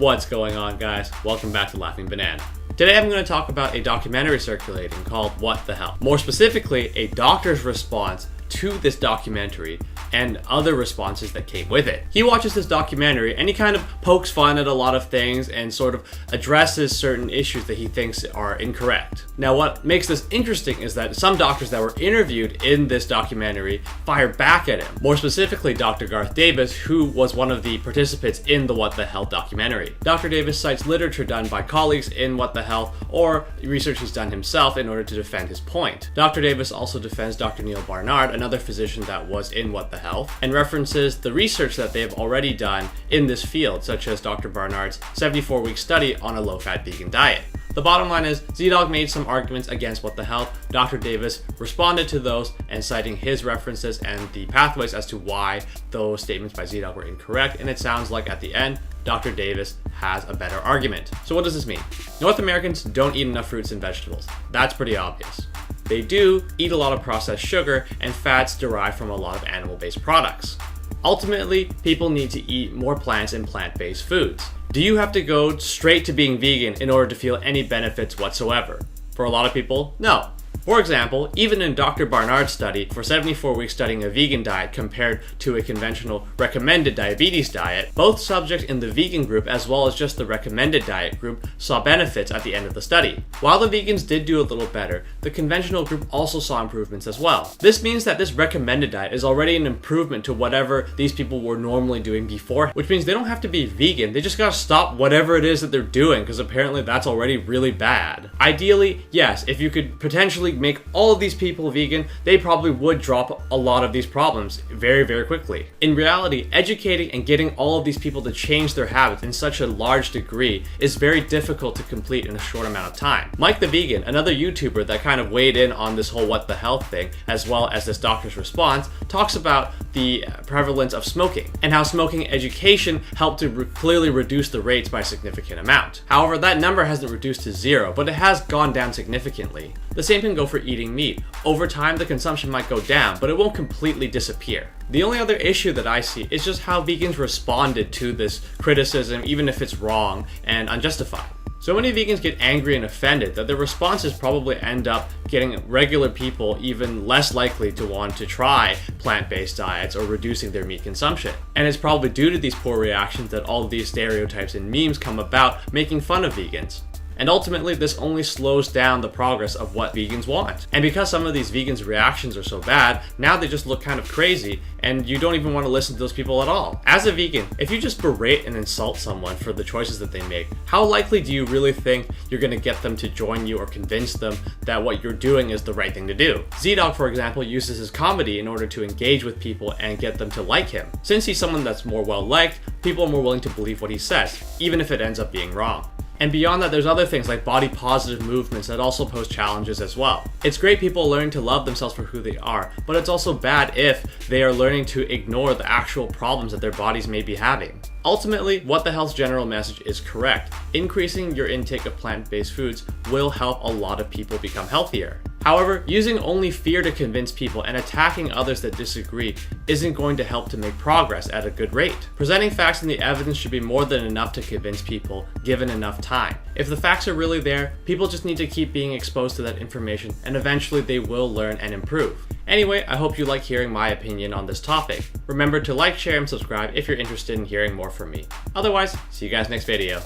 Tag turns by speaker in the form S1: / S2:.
S1: What's going on, guys? Welcome back to Laughing Banana. Today I'm going to talk about a documentary circulating called What the Hell? More specifically, a doctor's response to this documentary and other responses that came with it. He watches this documentary and he kind of pokes fun at a lot of things and sort of addresses certain issues that he thinks are incorrect. Now, what makes this interesting is that some doctors that were interviewed in this documentary fired back at him. More specifically, Dr. Garth Davis, who was one of the participants in the What the Hell documentary. Dr. Davis cites literature done by colleagues in What the Hell or research he's done himself in order to defend his point. Dr. Davis also defends Dr. Neil Barnard, another physician that was in What the Health, and references the research that they have already done in this field, such as Dr. Barnard's 74-week study on a low-fat vegan diet. The bottom line is, ZDoggMD made some arguments against What the Health. Dr. Davis responded to those and citing his references and the pathways as to why those statements by ZDoggMD were incorrect, and it sounds like at the end, Dr. Davis has a better argument. So what does this mean? North Americans don't eat enough fruits and vegetables. That's pretty obvious. They do eat a lot of processed sugar and fats derived from a lot of animal-based products. Ultimately, people need to eat more plants and plant-based foods. Do you have to go straight to being vegan in order to feel any benefits whatsoever? For a lot of people, no. For example, even in Dr. Barnard's study, for 74 weeks studying a vegan diet compared to a conventional recommended diabetes diet, both subjects in the vegan group as well as just the recommended diet group saw benefits at the end of the study. While the vegans did do a little better, the conventional group also saw improvements as well. This means that this recommended diet is already an improvement to whatever these people were normally doing before, which means they don't have to be vegan, they just gotta stop whatever it is that they're doing, because apparently that's already really bad. Ideally, yes, if you could potentially make all of these people vegan, they probably would drop a lot of these problems very, very quickly. In reality, educating and getting all of these people to change their habits in such a large degree is very difficult to complete in a short amount of time. Mike the Vegan, another YouTuber that kind of weighed in on this whole What the Health thing, as well as this doctor's response, talks about the prevalence of smoking and how smoking education helped to clearly reduce the rates by a significant amount. However, that number hasn't reduced to zero, but it has gone down significantly. The same can go for eating meat. Over time, the consumption might go down, but it won't completely disappear. The only other issue that I see is just how vegans responded to this criticism, even if it's wrong and unjustified. So many vegans get angry and offended that their responses probably end up getting regular people even less likely to want to try plant-based diets or reducing their meat consumption. And it's probably due to these poor reactions that all of these stereotypes and memes come about making fun of vegans. And ultimately, this only slows down the progress of what vegans want. And because some of these vegans' reactions are so bad, now they just look kind of crazy, and you don't even want to listen to those people at all. As a vegan, if you just berate and insult someone for the choices that they make, how likely do you really think you're going to get them to join you or convince them that what you're doing is the right thing to do? ZDoggMD, for example, uses his comedy in order to engage with people and get them to like him. Since he's someone that's more well-liked, people are more willing to believe what he says, even if it ends up being wrong. And beyond that, there's other things like body positive movements that also pose challenges as well. It's great people learning to love themselves for who they are, but it's also bad if they are learning to ignore the actual problems that their bodies may be having. Ultimately, What the Health's general message is correct. Increasing your intake of plant-based foods will help a lot of people become healthier. However, using only fear to convince people and attacking others that disagree isn't going to help to make progress at a good rate. Presenting facts and the evidence should be more than enough to convince people, given enough time. If the facts are really there, people just need to keep being exposed to that information, and eventually they will learn and improve. Anyway, I hope you like hearing my opinion on this topic. Remember to like, share, and subscribe if you're interested in hearing more from me. Otherwise, see you guys next video.